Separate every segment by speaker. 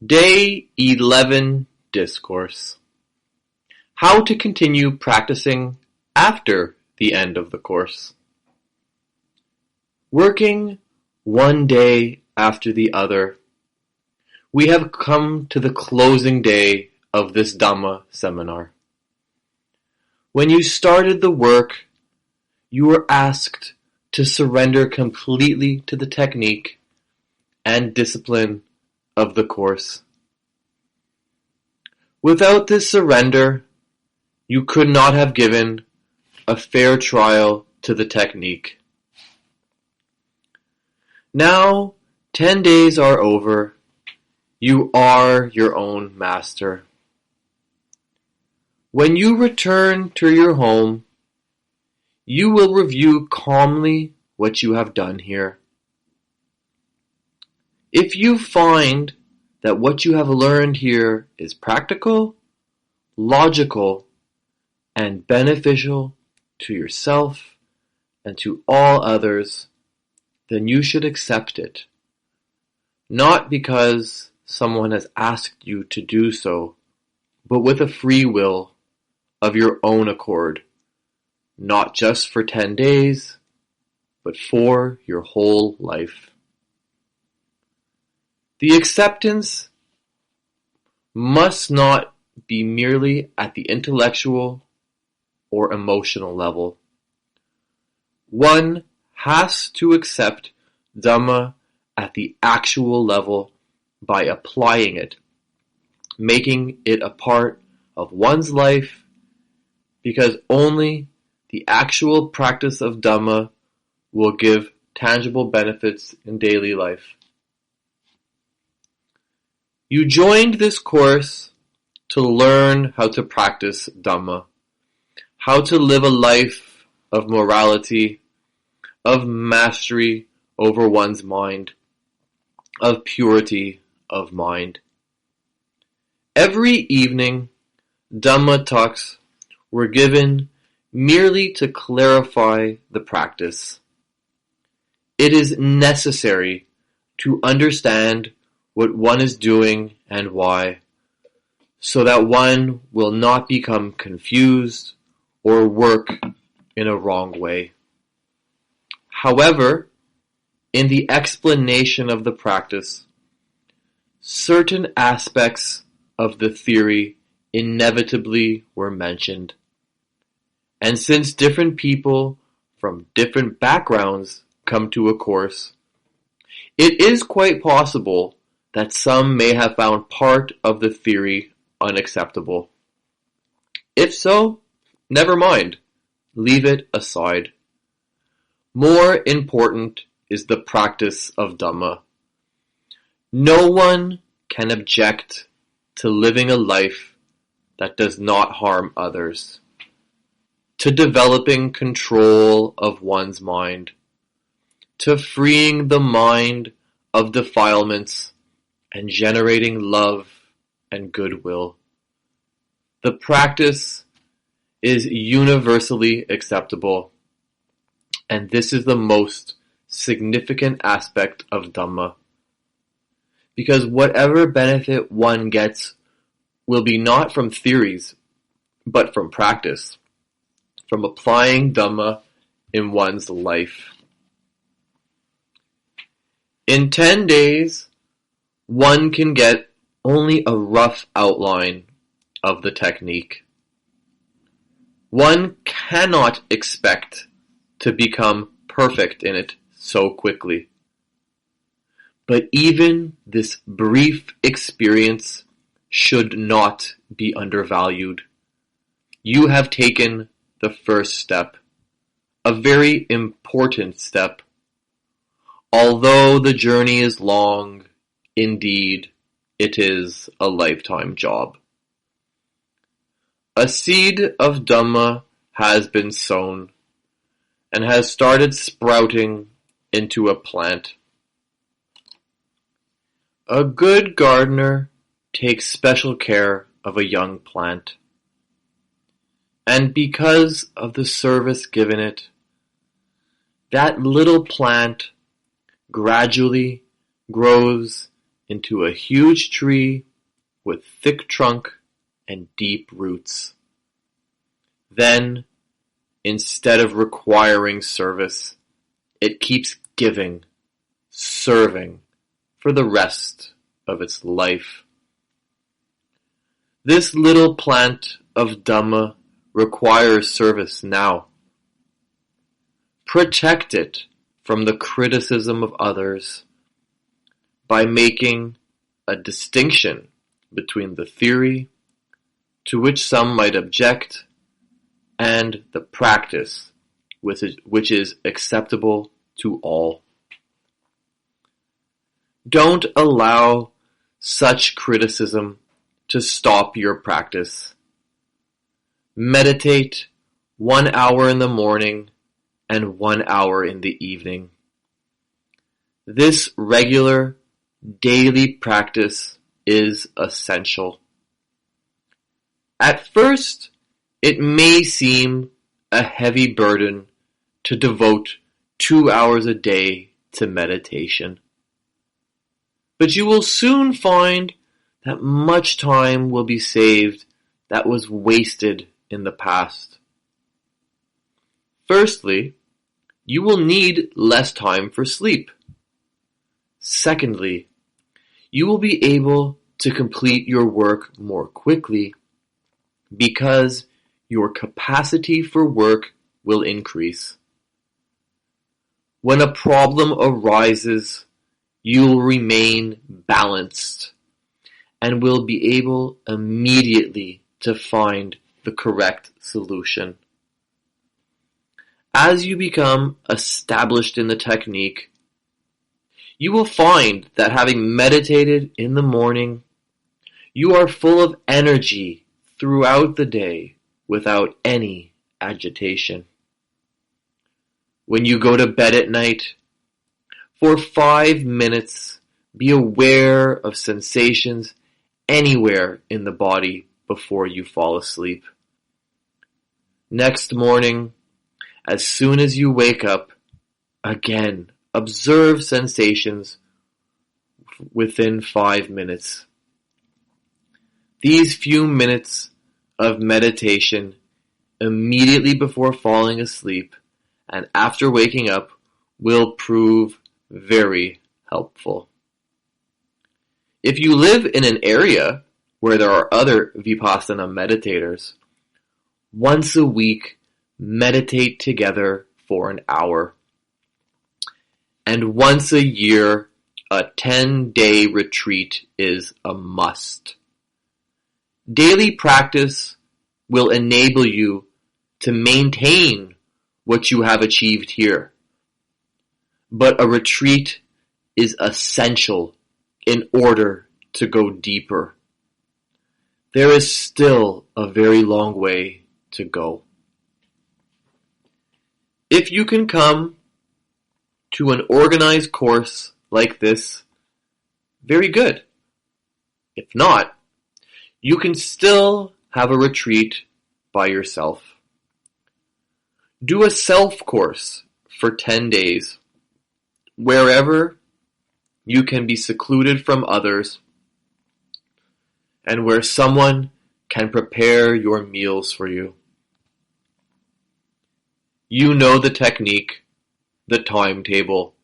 Speaker 1: Day 11 Discourse: How to continue practicing after the end of the course. Working one day after the other, we have come to the closing day of this Dhamma seminar. When you started the work, you were asked to surrender completely to the technique and discipline of the course. Without this surrender, you could not have given a fair trial to the technique. Now, 10 days are over. You are your own master. When you return to your home, you will review calmly what you have done here. If you find that what you have learned here is practical, logical, and beneficial to yourself and to all others, then you should accept it. Not because someone has asked you to do so, but with a free will of your own accord, not just for 10 days, but for your whole life. The acceptance must not be merely at the intellectual or emotional level. One has to accept Dhamma at the actual level by applying it, making it a part of one's life, because only the actual practice of Dhamma will give tangible benefits in daily life. You joined this course to learn how to practice Dhamma, how to live a life of morality, of mastery over one's mind, of purity of mind. Every evening, Dhamma talks were given merely to clarify the practice. It is necessary to understand what one is doing and why, so that one will not become confused or work in a wrong way. However, in the explanation of the practice, certain aspects of the theory inevitably were mentioned. And since different people from different backgrounds come to a course, it is quite possible that some may have found part of the theory unacceptable. If so, never mind. Leave it aside. More important is the practice of Dhamma. No one can object to living a life that does not harm others, to developing control of one's mind, to freeing the mind of defilements and generating love and goodwill. The practice is universally acceptable, and this is the most significant aspect of Dhamma, because whatever benefit one gets will be not from theories, but from practice, from applying Dhamma in one's life. In 10 days, one can get only a rough outline of the technique. One cannot expect to become perfect in it so quickly. But even this brief experience should not be undervalued. You have taken the first step, a very important step. Although the journey is long, indeed, it is a lifetime job. A seed of Dhamma has been sown and has started sprouting into a plant. A good gardener takes special care of a young plant, and because of the service given it, that little plant gradually grows into a huge tree with thick trunk and deep roots. Then, instead of requiring service, it keeps giving, serving for the rest of its life. This little plant of Dhamma requires service now. Protect it from the criticism of others by making a distinction between the theory, to which some might object, and the practice, which is acceptable to all. Don't allow such criticism to stop your practice. Meditate 1 hour in the morning and 1 hour in the evening. This regular, daily practice is essential. At first, it may seem a heavy burden to devote 2 hours a day to meditation. But you will soon find that much time will be saved that was wasted in the past. Firstly, you will need less time for sleep. Secondly, you will be able to complete your work more quickly because your capacity for work will increase. When a problem arises, you will remain balanced and will be able immediately to find the correct solution. As you become established in the technique, you will find that having meditated in the morning, you are full of energy throughout the day without any agitation. When you go to bed at night, for 5 minutes, be aware of sensations anywhere in the body before you fall asleep. Next morning, as soon as you wake up, again, observe sensations within 5 minutes. These few minutes of meditation immediately before falling asleep and after waking up will prove very helpful. If you live in an area where there are other Vipassana meditators, once a week meditate together for an hour. And once a year, a 10-day retreat is a must. Daily practice will enable you to maintain what you have achieved here. But a retreat is essential in order to go deeper. There is still a very long way to go. If you can come to an organized course like this, very good. If not, you can still have a retreat by yourself. Do a self-course for 10 days, wherever you can be secluded from others and where someone can prepare your meals for you. You know the technique, the timetable,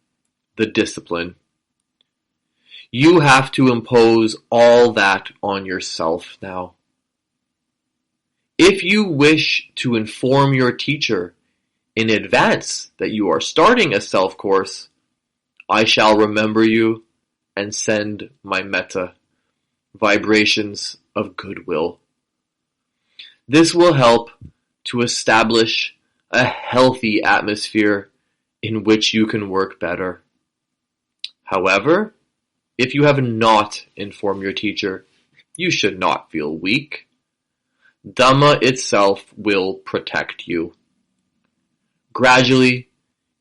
Speaker 1: the discipline. You have to impose all that on yourself now. If you wish to inform your teacher in advance that you are starting a self-course, I shall remember you and send my metta, vibrations of goodwill. This will help to establish a healthy atmosphere in which you can work better. However, if you have not informed your teacher, you should not feel weak. Dhamma itself will protect you. Gradually,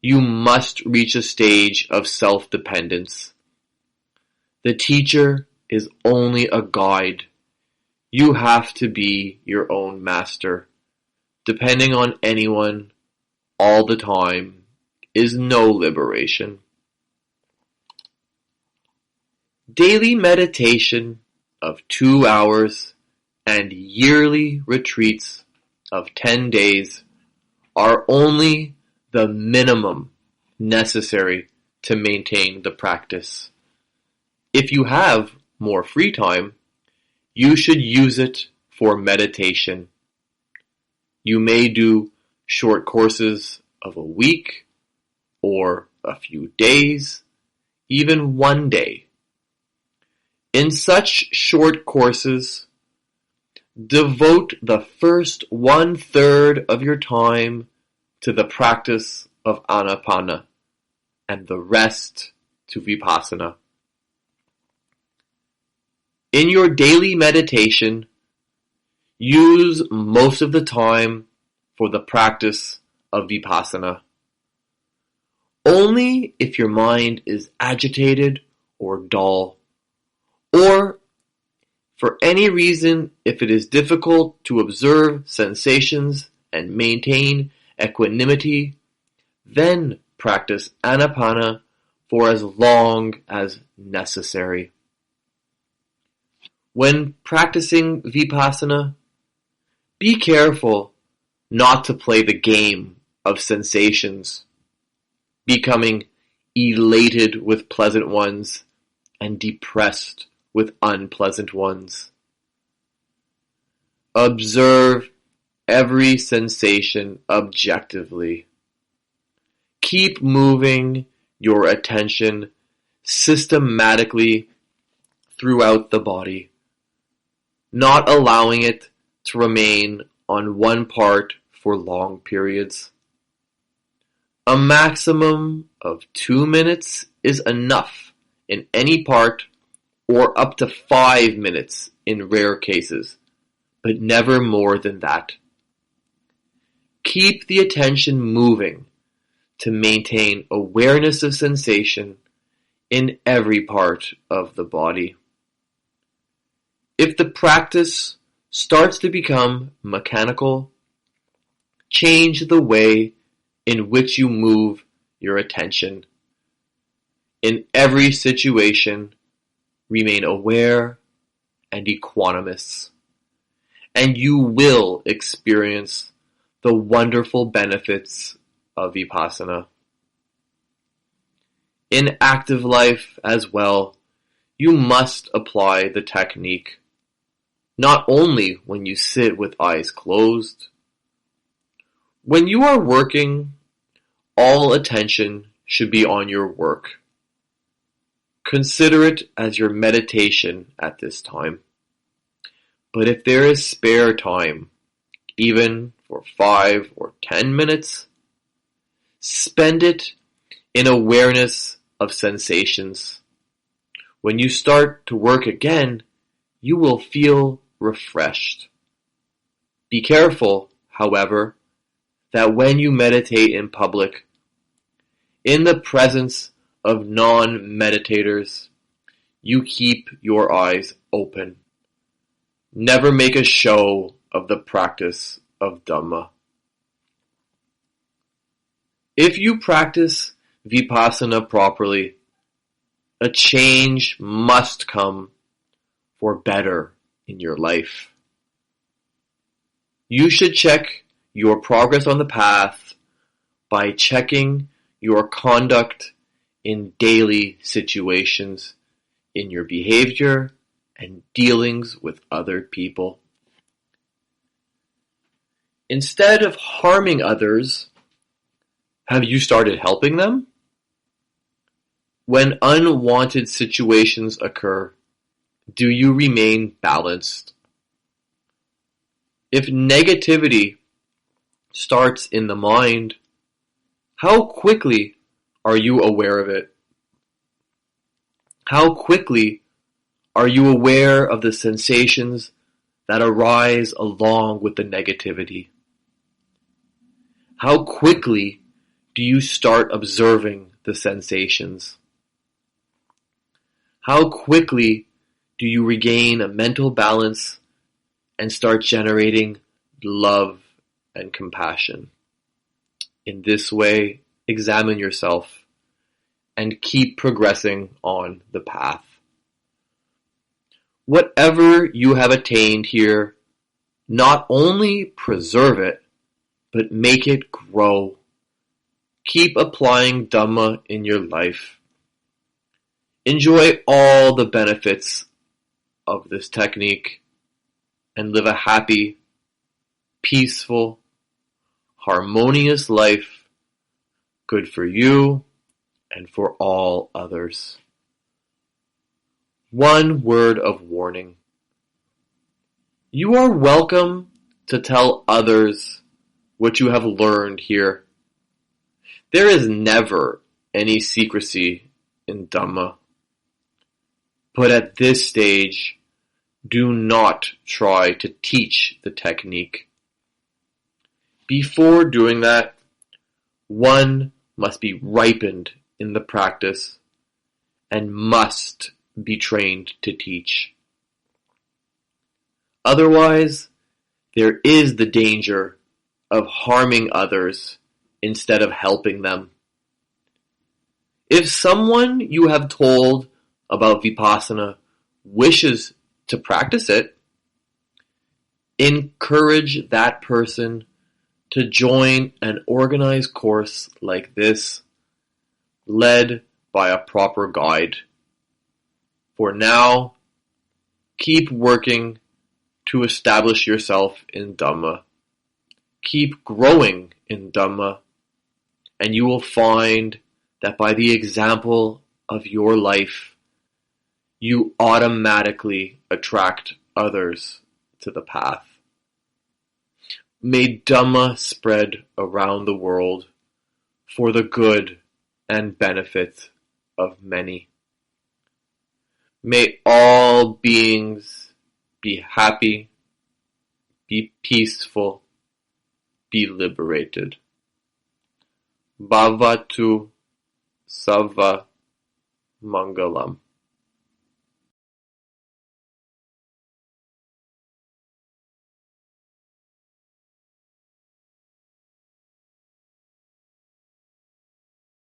Speaker 1: you must reach a stage of self-dependence. The teacher is only a guide. You have to be your own master. Depending on anyone all the time is no liberation. Daily meditation of 2 hours and yearly retreats of 10 days are only the minimum necessary to maintain the practice. If you have more free time, you should use it for meditation. You may do short courses of a week or a few days, even one day. In such short courses, devote the first 1/3 of your time to the practice of Anapana and the rest to Vipassana. In your daily meditation, use most of the time for the practice of Vipassana. Only if your mind is agitated or dull, or for any reason if it is difficult to observe sensations and maintain equanimity, then practice Anapana for as long as necessary. When practicing Vipassana, be careful not to play the game of sensations, becoming elated with pleasant ones and depressed with unpleasant ones. Observe every sensation objectively. Keep moving your attention systematically throughout the body, not allowing it to remain on one part for long periods. A maximum of 2 minutes is enough in any part, or up to 5 minutes in rare cases, but never more than that. Keep the attention moving to maintain awareness of sensation in every part of the body. If the practice starts to become mechanical, change the way in which you move your attention. In every situation, remain aware and equanimous, and you will experience the wonderful benefits of Vipassana. In active life as well, you must apply the technique, not only when you sit with eyes closed. When you are working, all attention should be on your work. Consider it as your meditation at this time. But if there is spare time, even for 5 or 10 minutes, spend it in awareness of sensations. When you start to work again, you will feel refreshed. Be careful, however, that when you meditate in public, in the presence of non-meditators, you keep your eyes open. Never make a show of the practice of Dhamma. If you practice Vipassana properly, a change must come for better in your life. You should check your progress on the path by checking your conduct in daily situations, in your behavior and dealings with other people. Instead of harming others, have you started helping them? When unwanted situations occur, do you remain balanced? If negativity starts in the mind, how quickly are you aware of it? How quickly are you aware of the sensations that arise along with the negativity? How quickly do you start observing the sensations? How quickly do you regain a mental balance and start generating love and compassion? In this way, examine yourself and keep progressing on the path. Whatever you have attained here, not only preserve it, but make it grow. Keep applying Dhamma in your life. Enjoy all the benefits of this technique and live a happy, peaceful, harmonious life, good for you and for all others. One word of warning. You are welcome to tell others what you have learned here. There is never any secrecy in Dhamma. But at this stage, do not try to teach the technique. Before doing that, one must be ripened in the practice and must be trained to teach. Otherwise, there is the danger of harming others instead of helping them. If someone you have told about Vipassana wishes to practice it, encourage that person to join an organized course like this, led by a proper guide. For now, keep working to establish yourself in Dhamma. Keep growing in Dhamma, and you will find that by the example of your life, you automatically attract others to the path. May Dhamma spread around the world for the good and benefit of many. May all beings be happy, be peaceful, be liberated. Bhavatu Sava Mangalam.